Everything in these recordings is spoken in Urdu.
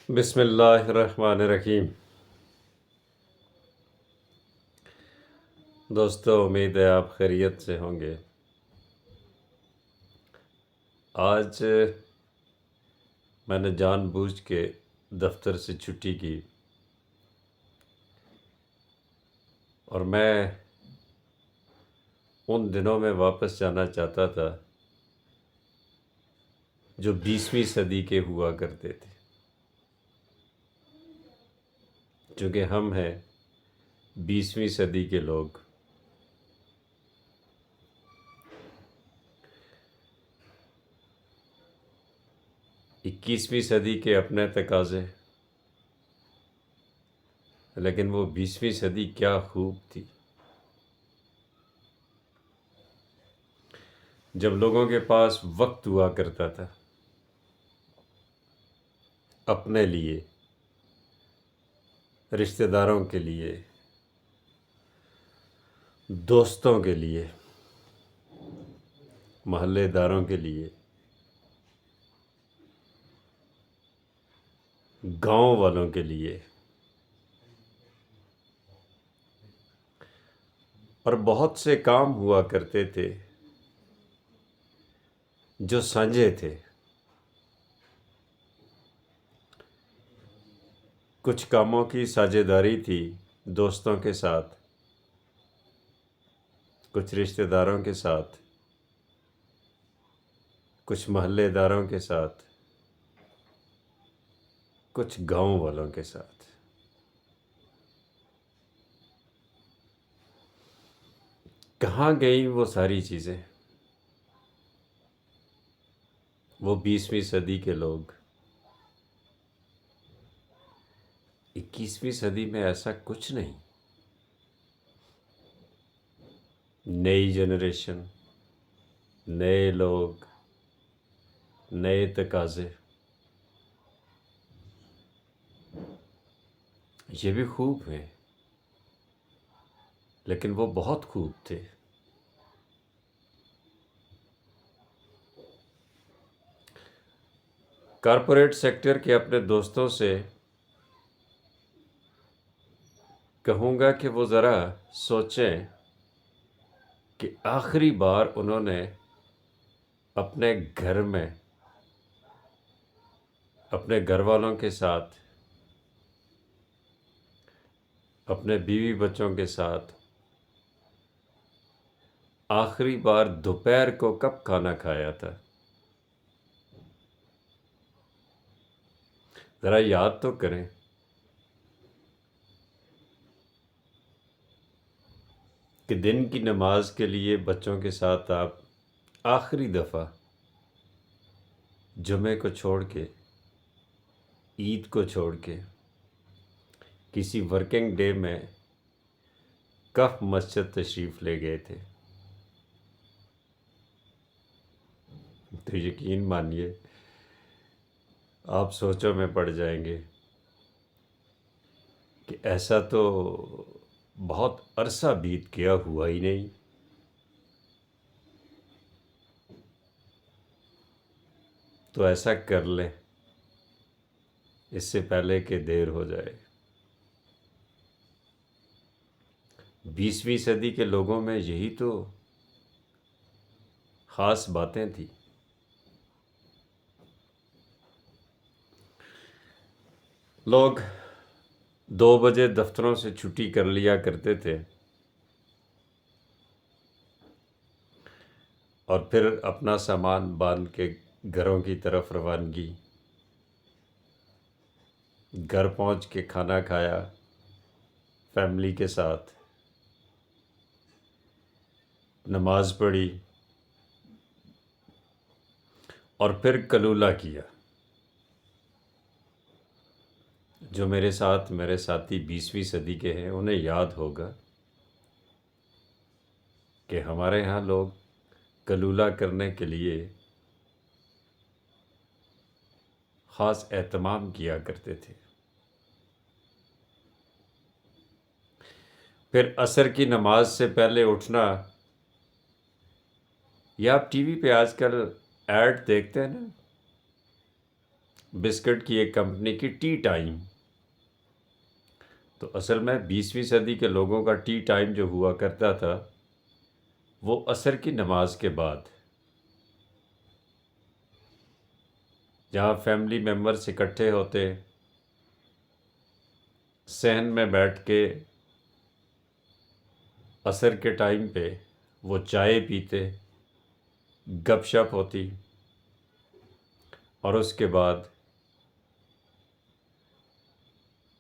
بسم اللہ الرحمن الرحیم۔ دوستو، امید ہے آپ خیریت سے ہوں گے۔ آج میں نے جان بوجھ کے دفتر سے چھٹی کی اور میں ان دنوں میں واپس جانا چاہتا تھا جو 20ویں صدی کے ہوا کرتے تھے، چونکہ ہم ہیں 20ویں صدی کے لوگ۔ 21ویں صدی کے اپنے تقاضے، لیکن وہ 20ویں صدی کیا خوب تھی، جب لوگوں کے پاس وقت ہوا کرتا تھا اپنے لیے، رشتہ داروں کے لیے، دوستوں کے لیے، محلے داروں کے لیے، گاؤں والوں کے لیے، اور بہت سے کام ہوا کرتے تھے جو سانجھے تھے۔ کچھ کاموں کی ساجھے داری تھی دوستوں کے ساتھ، کچھ رشتہ داروں کے ساتھ، کچھ محلے داروں کے ساتھ، کچھ گاؤں والوں کے ساتھ۔ کہاں گئیں وہ ساری چیزیں، وہ 20ویں صدی کے لوگ؟ 21ویں صدی میں ایسا کچھ نہیں۔ نئی جنریشن، نئے لوگ، نئے تقاضے، یہ بھی خوب ہیں، لیکن وہ بہت خوب تھے۔ کارپوریٹ سیکٹر کے اپنے دوستوں سے کہوں گا کہ وہ ذرا سوچیں کہ آخری بار انہوں نے اپنے گھر میں اپنے گھر والوں کے ساتھ، اپنے بیوی بچوں کے ساتھ آخری بار دوپہر کو کب کھانا کھایا تھا۔ ذرا یاد تو کریں۔ کہ دن کی نماز کے لیے بچوں کے ساتھ آپ آخری دفعہ جمعے کو چھوڑ کے، عید کو چھوڑ کے، کسی ورکنگ ڈے میں کب مسجد تشریف لے گئے تھے؟ تو یقین مانیے آپ سوچوں میں پڑ جائیں گے کہ ایسا تو بہت عرصہ بیت گیا، ہوا ہی نہیں۔ تو ایسا کر لیں اس سے پہلے کہ دیر ہو جائے۔ 20ویں صدی کے لوگوں میں یہی تو خاص باتیں تھیں۔ لوگ 2 بجے دفتروں سے چھٹی کر لیا کرتے تھے اور پھر اپنا سامان باندھ کے گھروں کی طرف روانگی۔ گھر پہنچ کے کھانا کھایا فیملی کے ساتھ، نماز پڑھی اور پھر کلولہ کیا۔ جو میرے ساتھ میرے ساتھی 20ویں صدی کے ہیں انہیں یاد ہوگا کہ ہمارے ہاں لوگ کلولہ کرنے کے لیے خاص اہتمام کیا کرتے تھے۔ پھر عصر کی نماز سے پہلے اٹھنا، یا آپ ٹی وی پہ آج کل ایڈ دیکھتے ہیں نا، بسکٹ کی ایک کمپنی کی ٹی ٹائم. تو اصل میں 20ویں صدی کے لوگوں کا ٹی ٹائم جو ہوا کرتا تھا وہ عصر کی نماز کے بعد، جہاں فیملی ممبرس اکٹھے ہوتے، صحن میں بیٹھ کے عصر کے ٹائم پہ وہ چائے پیتے، گپ شپ ہوتی، اور اس کے بعد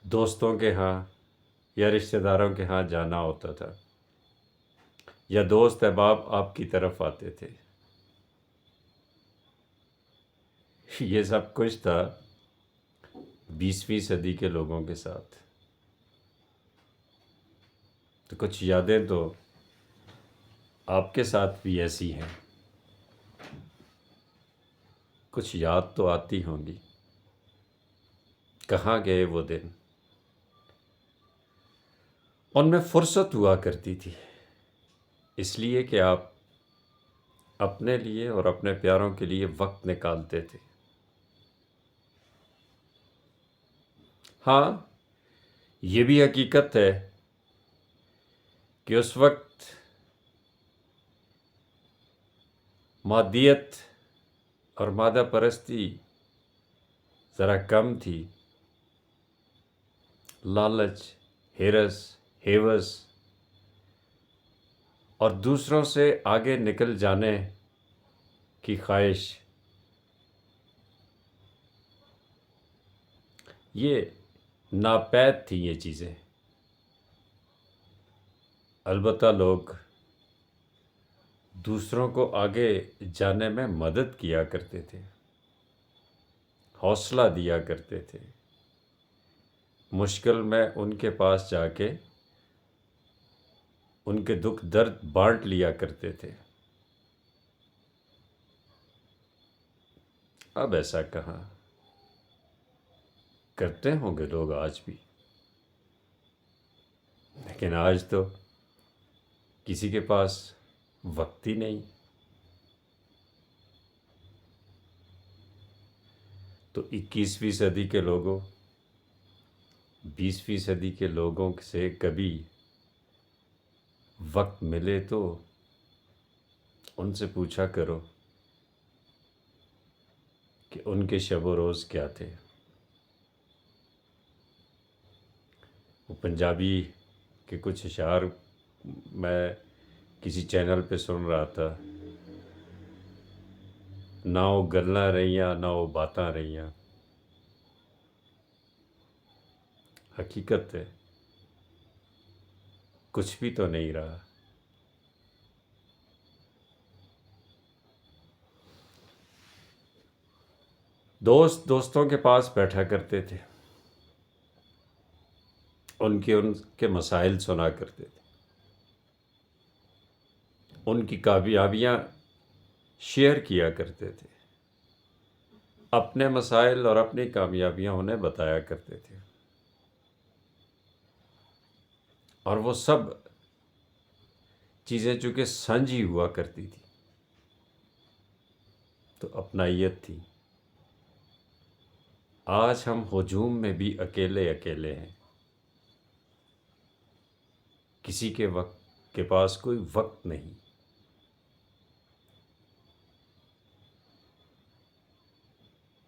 دوستوں کے ہاں یا رشتہ داروں کے ہاں جانا ہوتا تھا، یا دوست احباب آپ کی طرف آتے تھے. یہ سب کچھ تھا 20ویں صدی کے لوگوں کے ساتھ. تو کچھ یادیں تو آپ کے ساتھ بھی ایسی ہیں، کچھ یاد تو آتی ہوں گی. کہاں گئے وہ دن؟ ان میں فرصت ہوا کرتی تھی، اس لیے کہ آپ اپنے لیے اور اپنے پیاروں کے لیے وقت نکالتے تھے. ہاں، یہ بھی حقیقت ہے کہ اس وقت مادیت اور مادہ پرستی ذرا کم تھی. لالچ، ہرس، ہیوس اور دوسروں سے آگے نکل جانے کی خواہش، یہ ناپید تھی یہ چیزیں. البتہ لوگ دوسروں کو آگے جانے میں مدد کیا کرتے تھے، حوصلہ دیا کرتے تھے، مشکل میں ان کے پاس جا کے ان کے دکھ درد بانٹ لیا کرتے تھے. اب ایسا کہاں؟ کرتے ہوں گے لوگ آج بھی، لیکن آج تو کسی کے پاس وقت ہی نہیں. تو 21ویں صدی کے لوگوں، 20ویں صدی کے لوگوں سے کبھی وقت ملے تو ان سے پوچھا کرو کہ ان کے شب و روز کیا تھے. وہ پنجابی کے کچھ اشعار میں کسی چینل پہ سن رہا تھا، نہ وہ گلاں رہیاں نہ وہ باتاں رہیاں. حقیقت ہے، کچھ بھی تو نہیں رہا. دوست دوستوں کے پاس بیٹھا کرتے تھے، ان کے مسائل سنا کرتے تھے، ان کی کامیابیاں شیئر کیا کرتے تھے، اپنے مسائل اور اپنی کامیابیاں انہیں بتایا کرتے تھے. اور وہ سب چیزیں چونکہ سانجھی ہوا کرتی تھی تو اپنائیت تھی. آج ہم ہجوم میں بھی اکیلے اکیلے ہیں، کسی کے پاس کوئی وقت نہیں.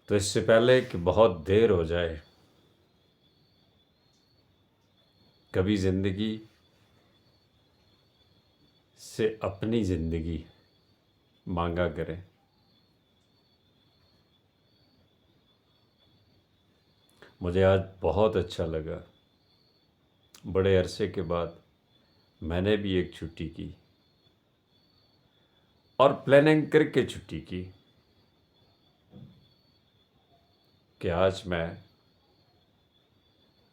تو اس سے پہلے کہ بہت دیر ہو جائے، کبھی زندگی سے اپنی زندگی مانگا کریں. مجھے آج بہت اچھا لگا، بڑے عرصے کے بعد میں نے بھی ایک چھٹی کی اور پلاننگ کر کے چھٹی کی کہ آج میں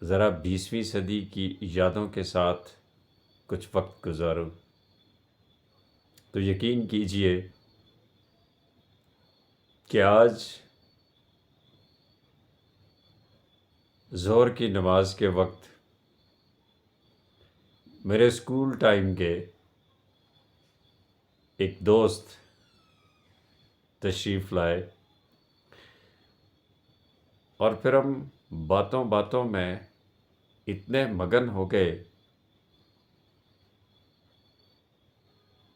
ذرا 20ویں صدی کی یادوں کے ساتھ کچھ وقت گزاروں. تو یقین کیجئے کہ آج ظہر کی نماز کے وقت میرے اسکول ٹائم کے ایک دوست تشریف لائے. اور پھر ہم باتوں باتوں میں اتنے مگن ہو گئے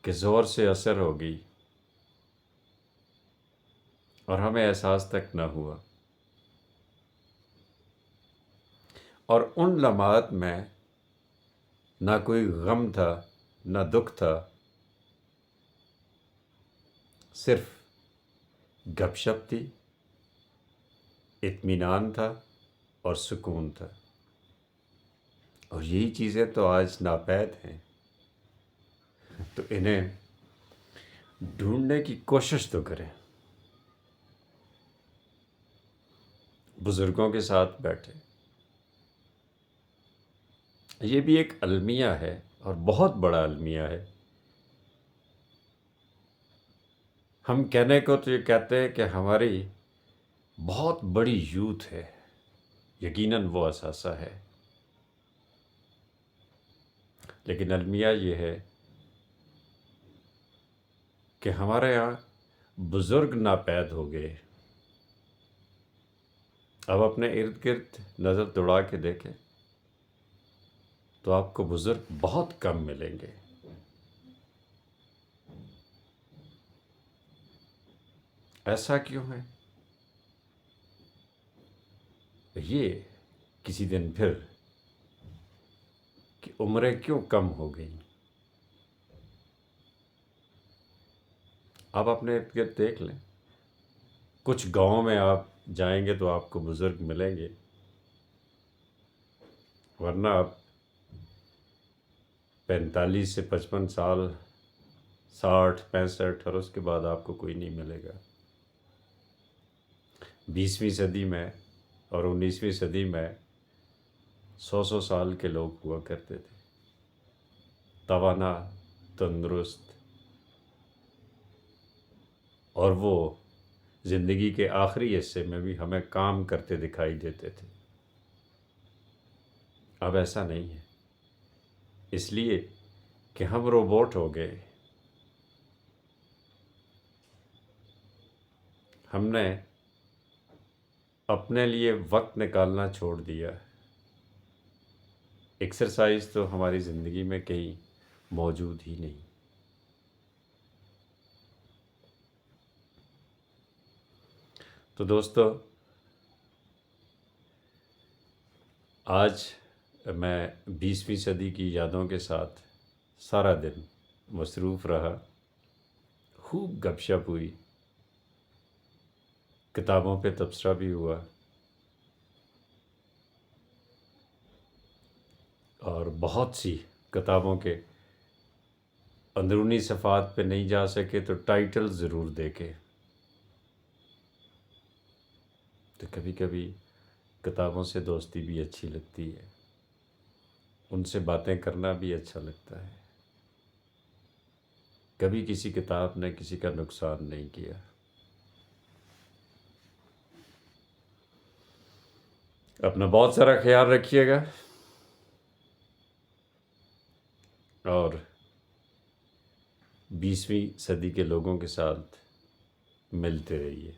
کہ زور سے اثر ہو گئی اور ہمیں احساس تک نہ ہوا. اور ان لمحات میں نہ کوئی غم تھا نہ دکھ تھا، صرف گپ شپ تھی، اطمینان تھا اور سکون تھا. اور یہی چیزیں تو آج ناپید ہیں، تو انہیں ڈھونڈنے کی کوشش تو کریں. بزرگوں کے ساتھ بیٹھے، یہ بھی ایک المیہ ہے اور بہت بڑا المیہ ہے. ہم کہنے کو تو یہ کہتے ہیں کہ ہماری بہت بڑی یوتھ ہے، یقیناً وہ اثاثہ ہے، لیکن المیہ یہ ہے کہ ہمارے یہاں بزرگ ناپید ہو گئے. اب اپنے ارد گرد نظر دوڑا کے دیکھیں تو آپ کو بزرگ بہت کم ملیں گے. ایسا کیوں ہے؟ یہ کسی دن پھر کہ عمریں کیوں کم ہو گئیں. آپ اپنے ارد گرد دیکھ لیں، کچھ گاؤں میں آپ جائیں گے تو آپ کو بزرگ ملیں گے، ورنہ آپ 45 سے 55 سال، 60 65 اور اس کے بعد آپ کو کوئی نہیں ملے گا. 20ویں صدی میں اور 19ویں صدی میں 100 سال کے لوگ ہوا کرتے تھے، توانا، تندرست، اور وہ زندگی کے آخری حصے میں بھی ہمیں کام کرتے دکھائی دیتے تھے. اب ایسا نہیں ہے، اس لیے کہ ہم روبوٹ ہو گئے. ہم نے اپنے لیے وقت نکالنا چھوڑ دیا. ایکسرسائز تو ہماری زندگی میں کہیں موجود ہی نہیں. تو دوستو، آج میں 20ویں صدی کی یادوں کے ساتھ سارا دن مصروف رہا. خوب گپ شپ ہوئی، کتابوں پہ تبصرہ بھی ہوا، اور بہت سی کتابوں کے اندرونی صفحات پہ نہیں جا سکے تو ٹائٹل ضرور دیکھے. تو کبھی کبھی کتابوں سے دوستی بھی اچھی لگتی ہے، ان سے باتیں کرنا بھی اچھا لگتا ہے. کبھی کسی کتاب نے کسی کا نقصان نہیں کیا. اپنا بہت سارا خیال رکھیے گا اور 20ویں صدی کے لوگوں کے ساتھ ملتے رہیے.